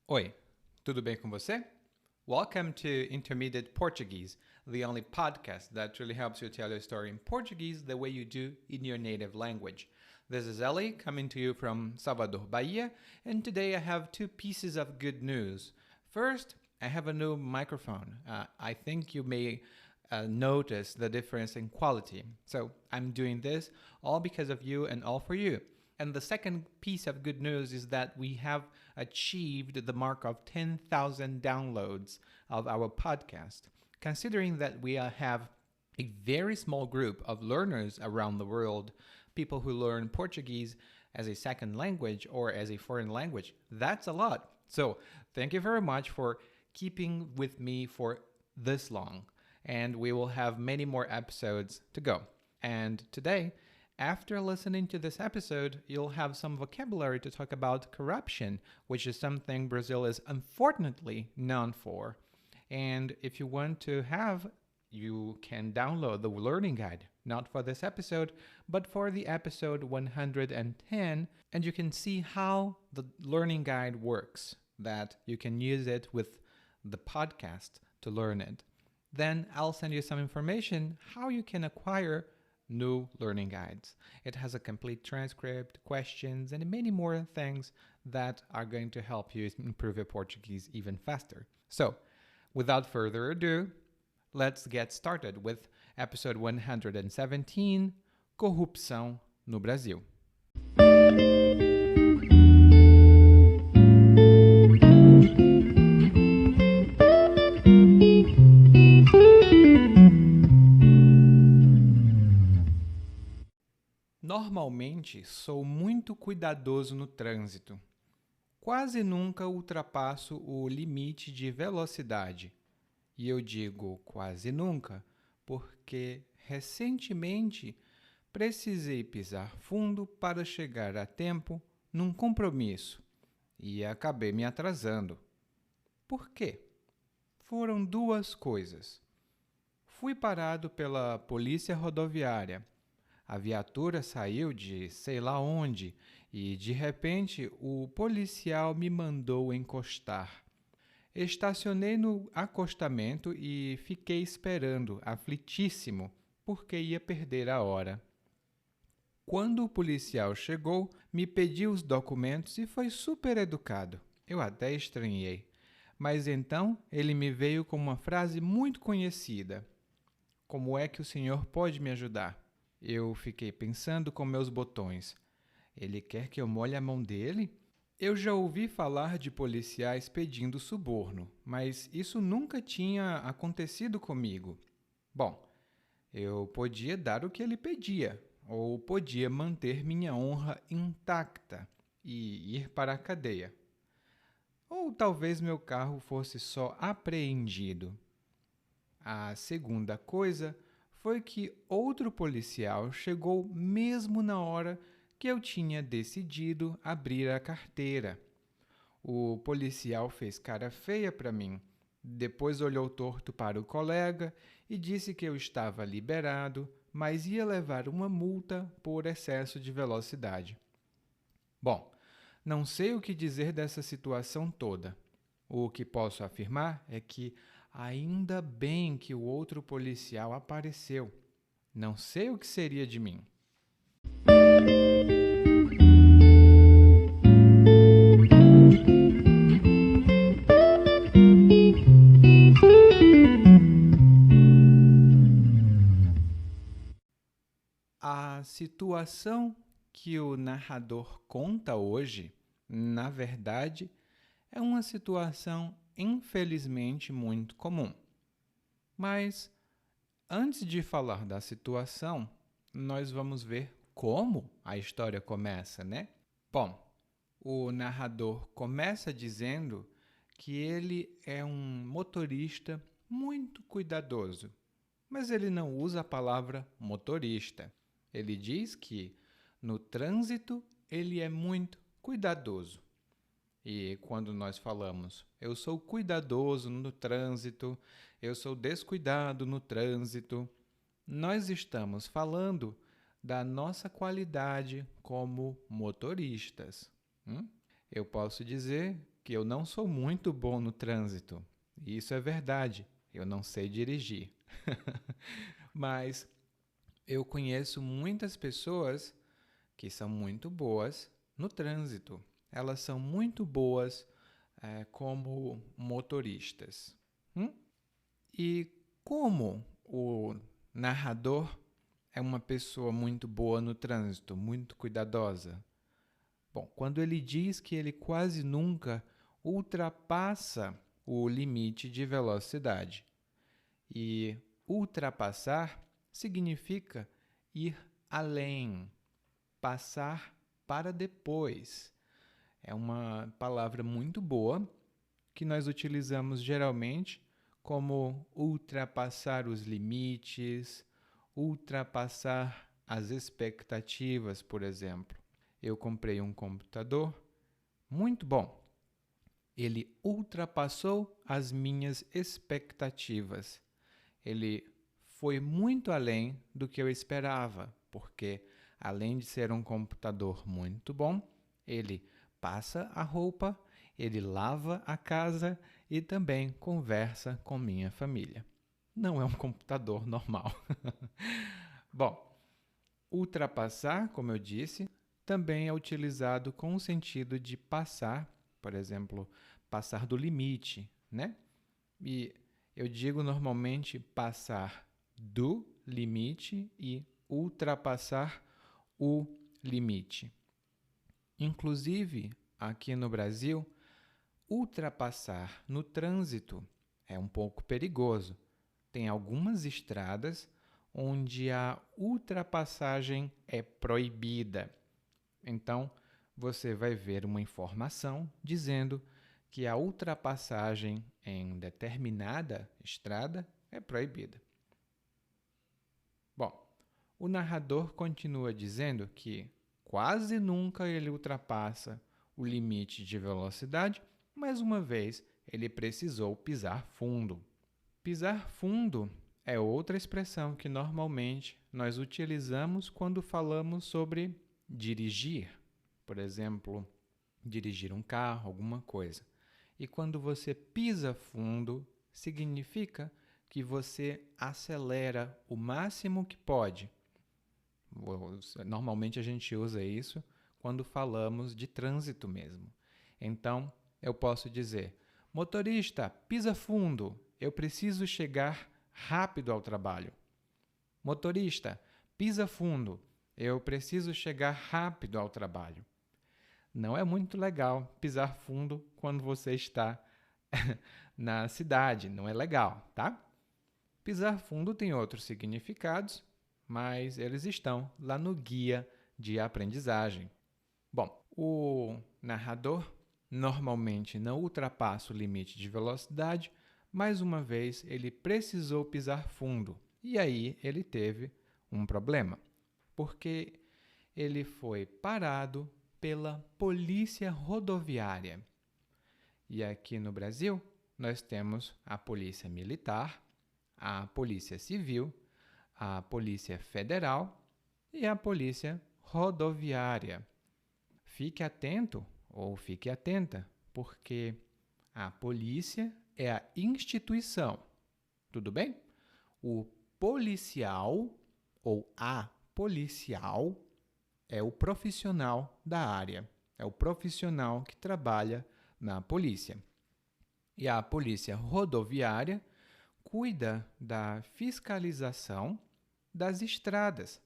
Oi, tudo bem com você? Welcome to Intermediate Portuguese, the only podcast that really helps you tell your story in Portuguese the way you do in your native language. This is Ellie coming to you from Salvador, Bahia, and today I have two pieces of good news. First, I have a new microphone. I think you may notice the difference in quality. So I'm doing this all because of you and all for you. And the second piece of good news is that we have achieved the mark of 10,000 downloads of our podcast. Considering that we have a very small group of learners around the world, people who learn Portuguese as a second language or as a foreign language, that's a lot. So thank you very much for keeping with me for this long. And we will have many more episodes to go. And today, after listening to this episode, you'll have some vocabulary to talk about corruption, which is something Brazil is unfortunately known for. And if you want to have, you can download the learning guide, not for this episode, but for the episode 110, and you can see how the learning guide works, that you can use it with the podcast to learn it. Then I'll send you some information how you can acquire new learning guides. It has a complete transcript, questions, and many more things that are going to help you improve your Portuguese even faster. So, without further ado, let's get started with episode 117, Corrupção no Brasil. Normalmente, sou muito cuidadoso no trânsito. Quase nunca ultrapasso o limite de velocidade. E eu digo quase nunca porque recentemente precisei pisar fundo para chegar a tempo num compromisso e acabei me atrasando. Por quê? Foram duas coisas. Fui parado pela polícia rodoviária. A viatura saiu de sei lá onde e, de repente, o policial me mandou encostar. Estacionei no acostamento e fiquei esperando, aflitíssimo, porque ia perder a hora. Quando o policial chegou, me pediu os documentos e foi super educado. Eu até estranhei. Mas então ele me veio com uma frase muito conhecida. Como é que o senhor pode me ajudar? Eu fiquei pensando com meus botões. Ele quer que eu molhe a mão dele? Eu já ouvi falar de policiais pedindo suborno, mas isso nunca tinha acontecido comigo. Bom, eu podia dar o que ele pedia, ou podia manter minha honra intacta e ir para a cadeia. Ou talvez meu carro fosse só apreendido. A segunda coisa foi que outro policial chegou mesmo na hora que eu tinha decidido abrir a carteira. O policial fez cara feia para mim, depois olhou torto para o colega e disse que eu estava liberado, mas ia levar uma multa por excesso de velocidade. Bom, não sei o que dizer dessa situação toda. O que posso afirmar é que ainda bem que o outro policial apareceu. Não sei o que seria de mim. A situação que o narrador conta hoje, na verdade, é uma situação infelizmente muito comum. Mas, antes de falar da situação, nós vamos ver como a história começa, né? Bom, o narrador começa dizendo que ele é um motorista muito cuidadoso, mas ele não usa a palavra motorista. Ele diz que no trânsito ele é muito cuidadoso. E quando nós falamos, eu sou cuidadoso no trânsito, eu sou descuidado no trânsito, nós estamos falando da nossa qualidade como motoristas. Eu posso dizer que eu não sou muito bom no trânsito. E isso é verdade, eu não sei dirigir. Mas eu conheço muitas pessoas que são muito boas no trânsito. Elas são muito boas como motoristas. E como o narrador é uma pessoa muito boa no trânsito, muito cuidadosa? Bom, quando ele diz que ele quase nunca ultrapassa o limite de velocidade. E ultrapassar significa ir além, passar para depois. É uma palavra muito boa que nós utilizamos geralmente como ultrapassar os limites, ultrapassar as expectativas, por exemplo. Eu comprei um computador muito bom. Ele ultrapassou as minhas expectativas. Ele foi muito além do que eu esperava, porque além de ser um computador muito bom, ele passa a roupa, ele lava a casa e também conversa com minha família. Não é um computador normal. Bom, ultrapassar, como eu disse, também é utilizado com o sentido de passar, por exemplo, passar do limite, né? E eu digo normalmente passar do limite e ultrapassar o limite. Inclusive, aqui no Brasil, ultrapassar no trânsito é um pouco perigoso. Tem algumas estradas onde a ultrapassagem é proibida. Então, você vai ver uma informação dizendo que a ultrapassagem em determinada estrada é proibida. Bom, o narrador continua dizendo que quase nunca ele ultrapassa o limite de velocidade, mas uma vez ele precisou pisar fundo. Pisar fundo é outra expressão que normalmente nós utilizamos quando falamos sobre dirigir. Por exemplo, dirigir um carro, alguma coisa. E quando você pisa fundo, significa que você acelera o máximo que pode. Normalmente a gente usa isso quando falamos de trânsito mesmo. Então, eu posso dizer: motorista, pisa fundo, eu preciso chegar rápido ao trabalho. Motorista, pisa fundo, eu preciso chegar rápido ao trabalho. Não é muito legal pisar fundo quando você está na cidade, não é legal, tá? Pisar fundo tem outros significados, mas eles estão lá no guia de aprendizagem. Bom, o narrador normalmente não ultrapassa o limite de velocidade, mais uma vez ele precisou pisar fundo e aí ele teve um problema, porque ele foi parado pela Polícia Rodoviária. E aqui no Brasil, nós temos a Polícia Militar, a Polícia Civil, a Polícia Federal e a Polícia Rodoviária. Fique atento ou fique atenta, porque a polícia é a instituição, tudo bem? O policial ou a policial é o profissional da área, é o profissional que trabalha na polícia. E a polícia rodoviária cuida da fiscalização das estradas,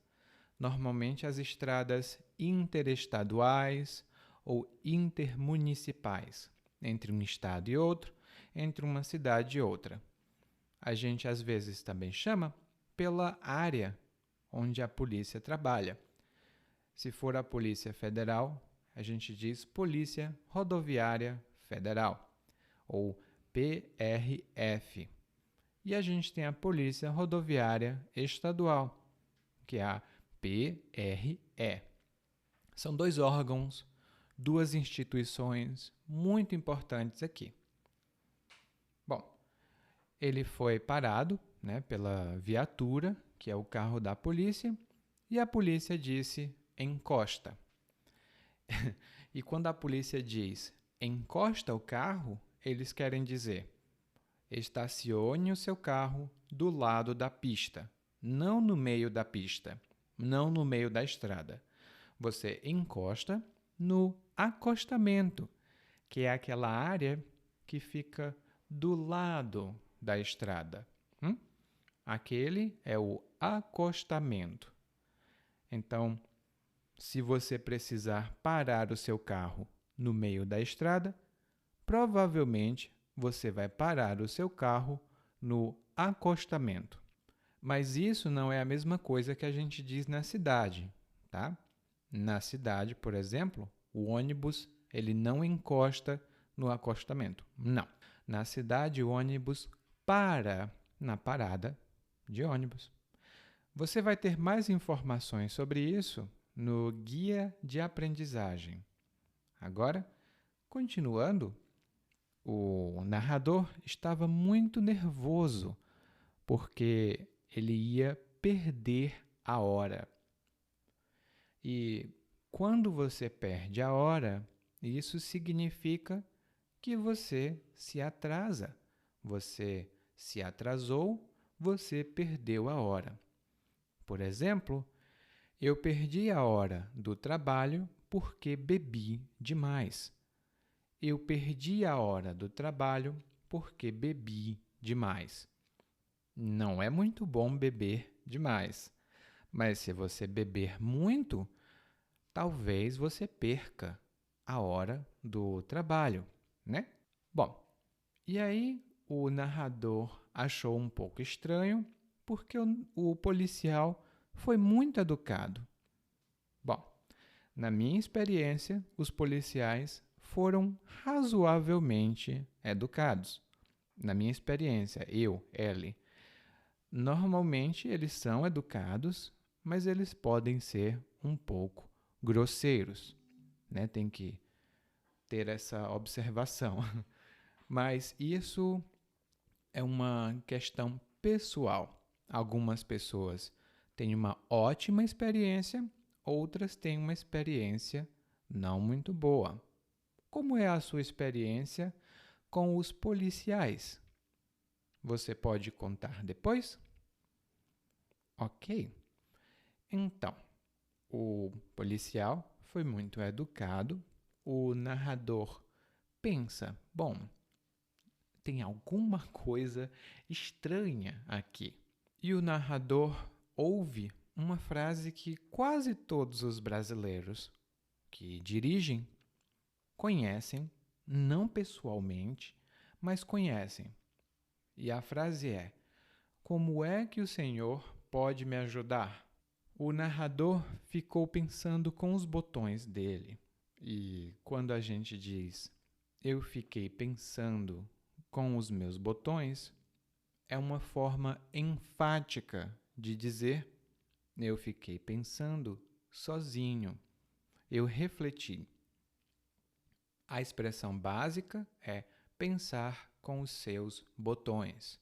normalmente as estradas interestaduais ou intermunicipais, entre um estado e outro, entre uma cidade e outra. A gente às vezes também chama pela área onde a polícia trabalha. Se for a Polícia Federal, a gente diz Polícia Rodoviária Federal, ou PRF. E a gente tem a Polícia Rodoviária Estadual, que é a PRE. São dois órgãos, duas instituições muito importantes aqui. Bom, ele foi parado, pela viatura, que é o carro da polícia, e a polícia disse: encosta. E quando a polícia diz encosta o carro, eles querem dizer: estacione o seu carro do lado da pista, não no meio da pista, não no meio da estrada. Você encosta no acostamento, que é aquela área que fica do lado da estrada. Aquele é o acostamento. Então, se você precisar parar o seu carro no meio da estrada, provavelmente você vai parar o seu carro no acostamento. Mas isso não é a mesma coisa que a gente diz na cidade, tá? Na cidade, por exemplo, o ônibus ele não encosta no acostamento. Não. Na cidade, o ônibus para na parada de ônibus. Você vai ter mais informações sobre isso no Guia de Aprendizagem. Agora, continuando, o narrador estava muito nervoso porque ele ia perder a hora. E quando você perde a hora, isso significa que você se atrasa. Você se atrasou, você perdeu a hora. Por exemplo, eu perdi a hora do trabalho porque bebi demais. Eu perdi a hora do trabalho porque bebi demais. Não é muito bom beber demais, mas se você beber muito, talvez você perca a hora do trabalho, né? Bom, e aí o narrador achou um pouco estranho porque o policial foi muito educado. Bom, na minha experiência, os policiais foram razoavelmente educados. Na minha experiência, Ellie, normalmente eles são educados, mas eles podem ser um pouco grosseiros, né? Tem que ter essa observação. Mas isso é uma questão pessoal. Algumas pessoas têm uma ótima experiência, outras têm uma experiência não muito boa. Como é a sua experiência com os policiais? Você pode contar depois? Ok. Então, o policial foi muito educado. O narrador pensa: bom, tem alguma coisa estranha aqui. E o narrador ouve uma frase que quase todos os brasileiros que dirigem conhecem, não pessoalmente, mas conhecem. E a frase é: como é que o Senhor pode me ajudar? O narrador ficou pensando com os botões dele. E quando a gente diz eu fiquei pensando com os meus botões, é uma forma enfática de dizer eu fiquei pensando sozinho. Eu refleti. A expressão básica é pensar com os seus botões.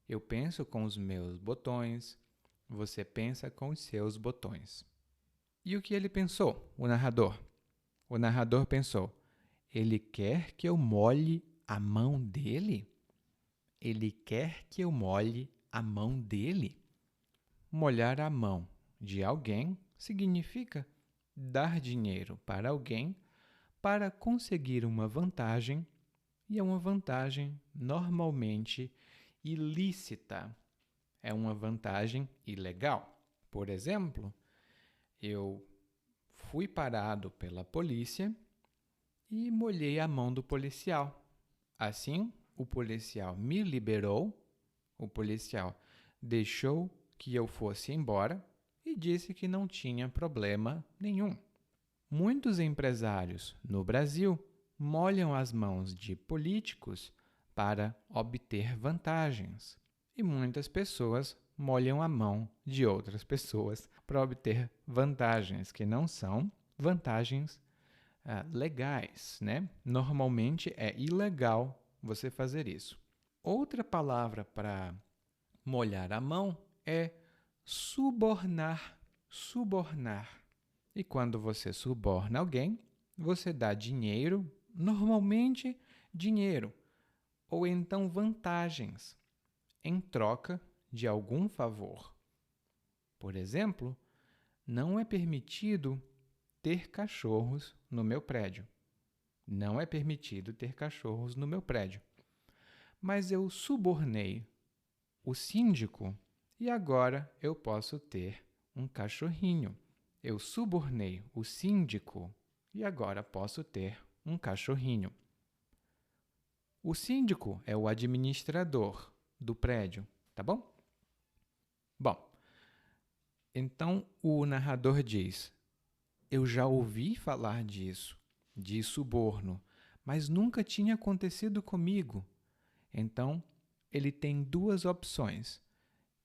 Eu penso com os meus botões, você pensa com os seus botões. E o que ele pensou, o narrador? O narrador pensou: ele quer que eu molhe a mão dele? Ele quer que eu molhe a mão dele? Molhar a mão de alguém significa dar dinheiro para alguém para conseguir uma vantagem, e é uma vantagem normalmente ilícita. É uma vantagem ilegal. Por exemplo, eu fui parado pela polícia e molhei a mão do policial. Assim, o policial me liberou, o policial deixou que eu fosse embora e disse que não tinha problema nenhum. Muitos empresários no Brasil molham as mãos de políticos para obter vantagens. E muitas pessoas molham a mão de outras pessoas para obter vantagens que não são vantagens legais, né? Normalmente é ilegal você fazer isso. Outra palavra para molhar a mão é subornar. Subornar. E quando você suborna alguém, você dá dinheiro normalmente dinheiro ou então vantagens em troca de algum favor. Por exemplo, não é permitido ter cachorros no meu prédio. Não é permitido ter cachorros no meu prédio. Mas eu subornei o síndico e agora eu posso ter um cachorrinho. Eu subornei o síndico e agora posso ter um cachorrinho. O síndico é o administrador do prédio, tá bom? Bom, então o narrador diz: eu já ouvi falar disso, de suborno, mas nunca tinha acontecido comigo. Então, ele tem duas opções.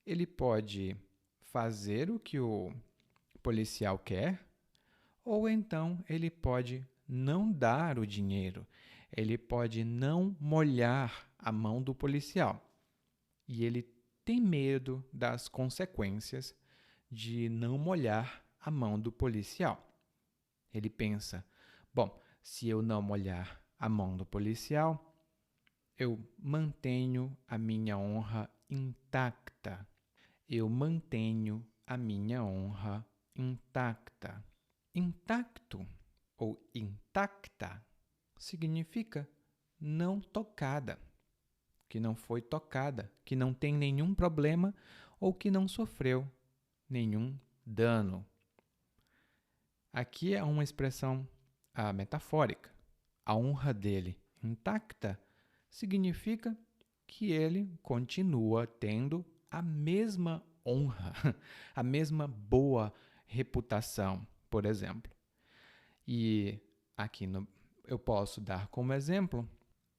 Ele pode fazer o que o policial quer, ou então ele pode não dar o dinheiro. Ele pode não molhar a mão do policial. E ele tem medo das consequências de não molhar a mão do policial. Ele pensa: bom, se eu não molhar a mão do policial, eu mantenho a minha honra intacta. Eu mantenho a minha honra intacta. Intacto ou intacta significa não tocada, que não foi tocada, que não tem nenhum problema ou que não sofreu nenhum dano. Aqui é uma expressão metafórica. A honra dele intacta significa que ele continua tendo a mesma honra, a mesma boa reputação, por exemplo. E aqui eu posso dar como exemplo: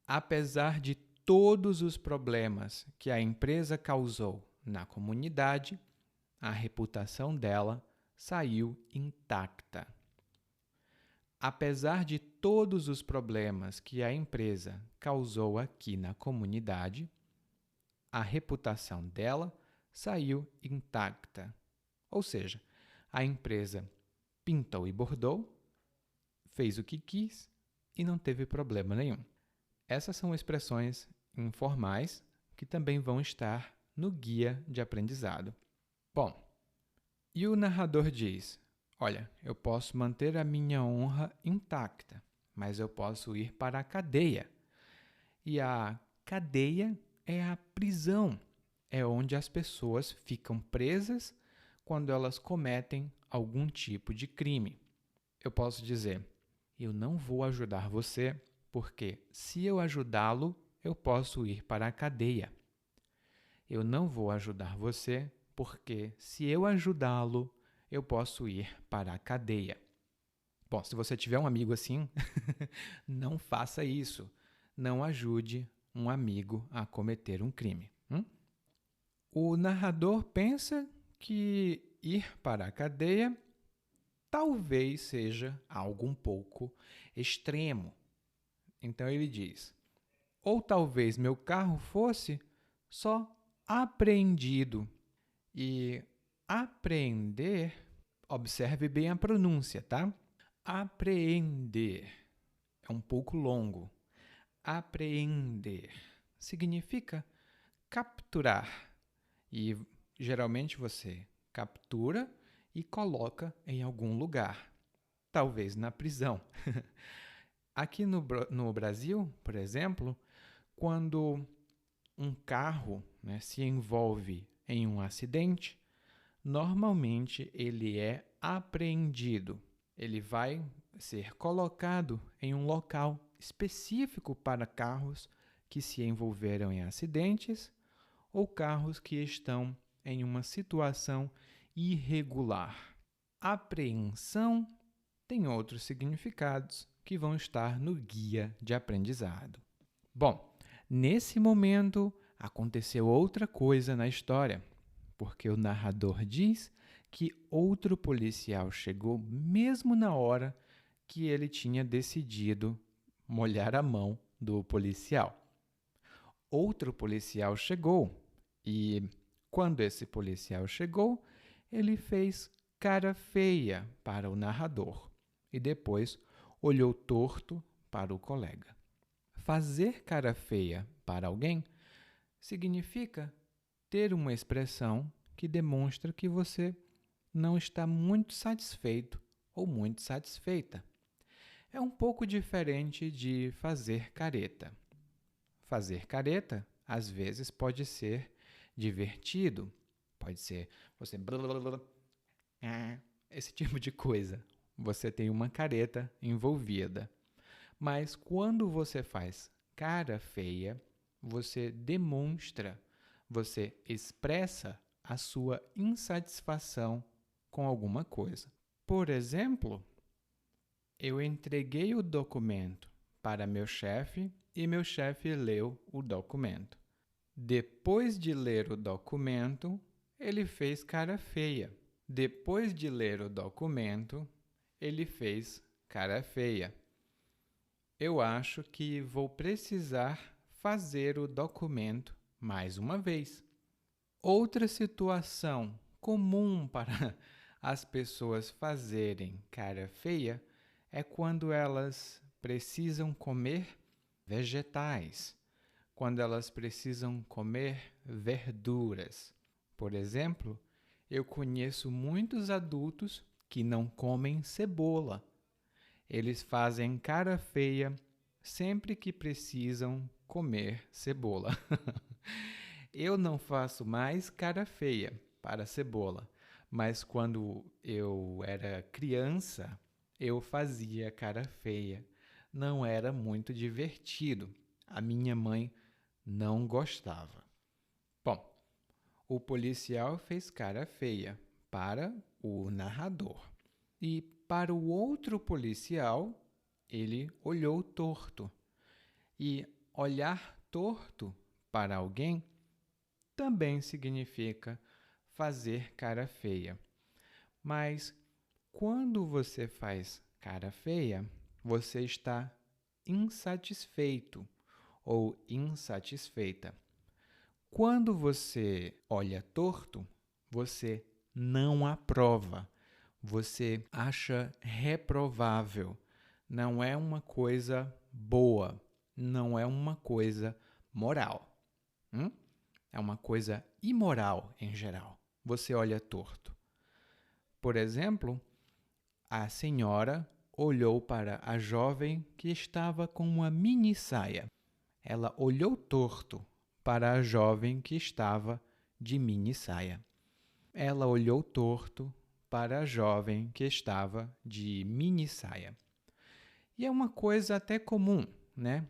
apesar de todos os problemas que a empresa causou na comunidade, a reputação dela saiu intacta. Apesar de todos os problemas que a empresa causou aqui na comunidade, a reputação dela saiu intacta. Ou seja, a empresa pintou e bordou, fez o que quis e não teve problema nenhum. Essas são expressões informais que também vão estar no guia de aprendizado. Bom, e o narrador diz: olha, eu posso manter a minha honra intacta, mas eu posso ir para a cadeia. E a cadeia é a prisão, é onde as pessoas ficam presas quando elas cometem algum tipo de crime. Eu posso dizer: eu não vou ajudar você, porque se eu ajudá-lo, eu posso ir para a cadeia. Eu não vou ajudar você, porque se eu ajudá-lo, eu posso ir para a cadeia. Bom, se você tiver um amigo assim, não faça isso. Não ajude um amigo a cometer um crime. O narrador pensa que ir para a cadeia talvez seja algo um pouco extremo. Então ele diz: ou talvez meu carro fosse só apreendido. E apreender, observe bem a pronúncia, tá? Apreender é um pouco longo. Apreender significa capturar. E geralmente você captura e coloca em algum lugar, talvez na prisão. Aqui no Brasil, por exemplo, quando um carro se envolve em um acidente, normalmente ele é apreendido. Ele vai ser colocado em um local específico para carros que se envolveram em acidentes ou carros que estão em uma situação irregular. Apreensão tem outros significados que vão estar no guia de aprendizado. Bom, nesse momento aconteceu outra coisa na história, porque o narrador diz que outro policial chegou mesmo na hora que ele tinha decidido molhar a mão do policial. Outro policial chegou e, quando esse policial chegou, ele fez cara feia para o narrador e depois olhou torto para o colega. Fazer cara feia para alguém significa ter uma expressão que demonstra que você não está muito satisfeito ou muito satisfeita. É um pouco diferente de fazer careta. Fazer careta, às vezes, pode ser divertido. Pode ser você... esse tipo de coisa. Você tem uma careta envolvida. Mas quando você faz cara feia, você demonstra, você expressa a sua insatisfação com alguma coisa. Por exemplo, eu entreguei o documento para meu chefe e meu chefe leu o documento. Depois de ler o documento, ele fez cara feia. Depois de ler o documento, ele fez cara feia. Eu acho que vou precisar fazer o documento mais uma vez. Outra situação comum para as pessoas fazerem cara feia é quando elas precisam comer vegetais, quando elas precisam comer verduras. Por exemplo, eu conheço muitos adultos que não comem cebola. Eles fazem cara feia sempre que precisam comer cebola. Eu não faço mais cara feia para cebola, mas quando eu era criança, eu fazia cara feia. Não era muito divertido. A minha mãe não gostava. Bom, o policial fez cara feia para o narrador. E para o outro policial, ele olhou torto. E olhar torto para alguém também significa fazer cara feia. Mas quando você faz cara feia, você está insatisfeito ou insatisfeita. Quando você olha torto, você não aprova. Você acha reprovável. Não é uma coisa boa. Não é uma coisa moral. É uma coisa imoral em geral. Você olha torto. Por exemplo, a senhora olhou para a jovem que estava com uma mini saia. Ela olhou torto para a jovem que estava de mini saia. Ela olhou torto para a jovem que estava de mini saia. E é uma coisa até comum, né?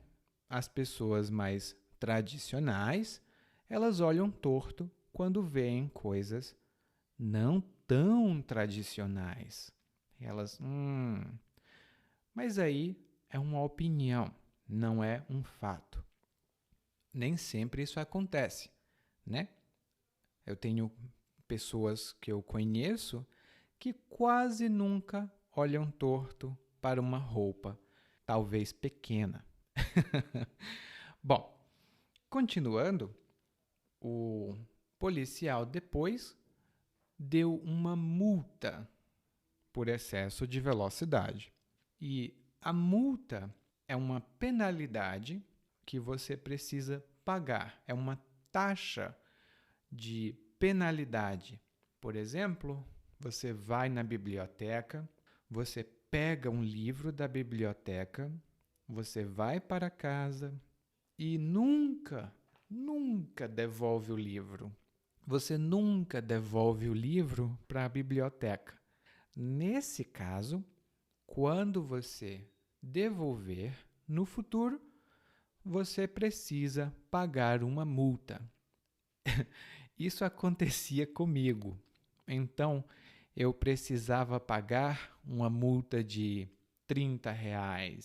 As pessoas mais tradicionais, elas olham torto quando veem coisas não tão tradicionais. Elas, mas aí é uma opinião, não é um fato. Nem sempre isso acontece, né? Eu tenho pessoas que eu conheço que quase nunca olham torto para uma roupa, talvez pequena. Bom, continuando, o policial depois deu uma multa por excesso de velocidade. E a multa é uma penalidade que você precisa pagar, é uma taxa de penalidade. Por exemplo, você vai na biblioteca, você pega um livro da biblioteca, você vai para casa e nunca devolve o livro. Você nunca devolve o livro para a biblioteca. Nesse caso, quando você devolver no futuro, você precisa pagar uma multa. Isso acontecia comigo. Então, eu precisava pagar uma multa de R$ 30, R$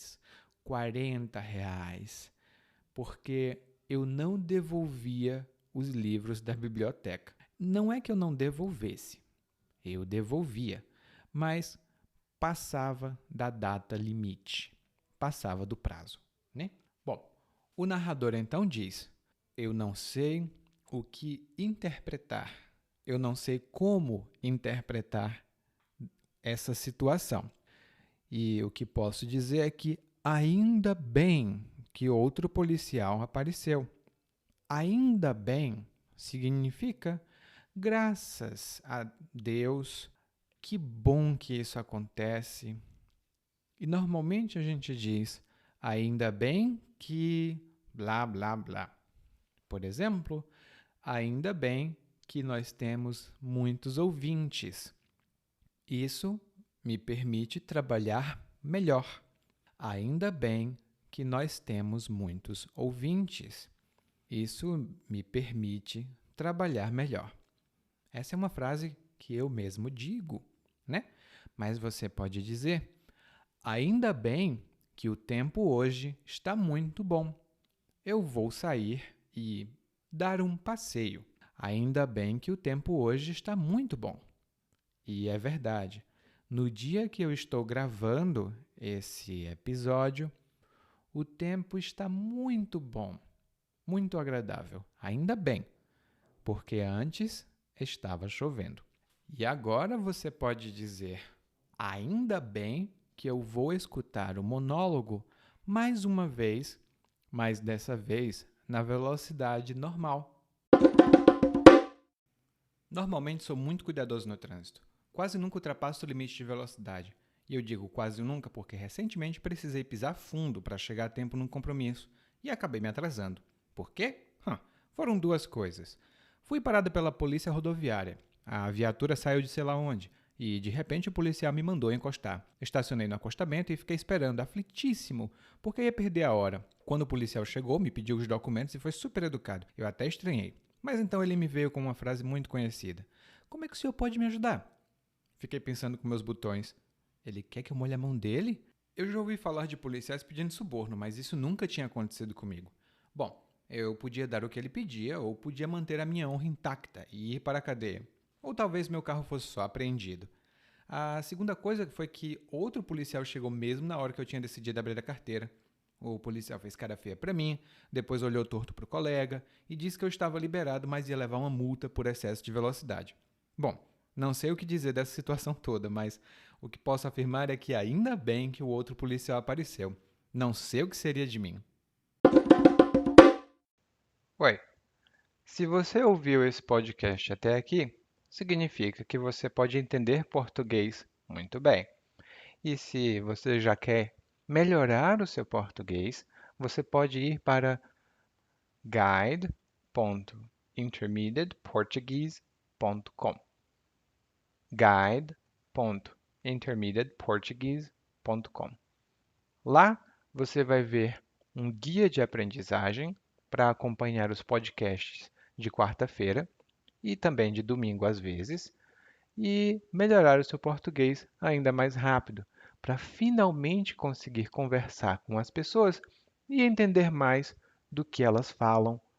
40, porque eu não devolvia os livros da biblioteca. Não é que eu não devolvesse, eu devolvia, mas passava da data limite, passava do prazo, né? Bom, o narrador então diz: eu não sei o que interpretar, eu não sei como interpretar essa situação. E o que posso dizer é que Ainda bem que outro policial apareceu. Ainda bem significa graças a Deus, que bom que isso acontece. E normalmente a gente diz ainda bem que blá blá blá. Por exemplo, ainda bem que nós temos muitos ouvintes. Isso me permite trabalhar melhor. Ainda bem que nós temos muitos ouvintes. Isso me permite trabalhar melhor. Essa é uma frase que eu mesmo digo, né? Mas você pode dizer: ainda bem que o tempo hoje está muito bom. Eu vou sair e dar um passeio. Ainda bem que o tempo hoje está muito bom. E é verdade. No dia que eu estou gravando esse episódio, o tempo está muito bom, muito agradável. Ainda bem, porque antes estava chovendo. E agora você pode dizer: ainda bem que eu vou escutar o monólogo mais uma vez, mas dessa vez na velocidade normal. Normalmente sou muito cuidadoso no trânsito. Quase nunca ultrapasso o limite de velocidade. E eu digo quase nunca porque recentemente precisei pisar fundo para chegar a tempo num compromisso e acabei me atrasando. Por quê? Foram duas coisas. Fui parado pela polícia rodoviária. A viatura saiu de sei lá onde e, de repente, o policial me mandou encostar. Estacionei no acostamento e fiquei esperando, aflitíssimo, porque ia perder a hora. Quando o policial chegou, me pediu os documentos e foi super educado. Eu até estranhei. Mas então ele me veio com uma frase muito conhecida. Como é que o senhor pode me ajudar? Fiquei pensando com meus botões. Ele quer que eu molhe a mão dele? Eu já ouvi falar de policiais pedindo suborno, mas isso nunca tinha acontecido comigo. Bom, eu podia dar o que ele pedia ou podia manter a minha honra intacta e ir para a cadeia. Ou talvez meu carro fosse só apreendido. A segunda coisa foi que outro policial chegou mesmo na hora que eu tinha decidido abrir a carteira. O policial fez cara feia para mim, depois olhou torto para o colega e disse que eu estava liberado, mas ia levar uma multa por excesso de velocidade. Bom, não sei o que dizer dessa situação toda, mas o que posso afirmar é que ainda bem que o outro policial apareceu. Não sei o que seria de mim. Oi, se você ouviu esse podcast até aqui, significa que você pode entender português muito bem. E se você já quer melhorar o seu português, você pode ir para guide.intermediateportuguese.com. guide.intermediateportuguese.com. Lá você vai ver um guia de aprendizagem para acompanhar os podcasts de quarta-feira e também de domingo às vezes, e melhorar o seu português ainda mais rápido, para finalmente conseguir conversar com as pessoas e entender mais do que elas falam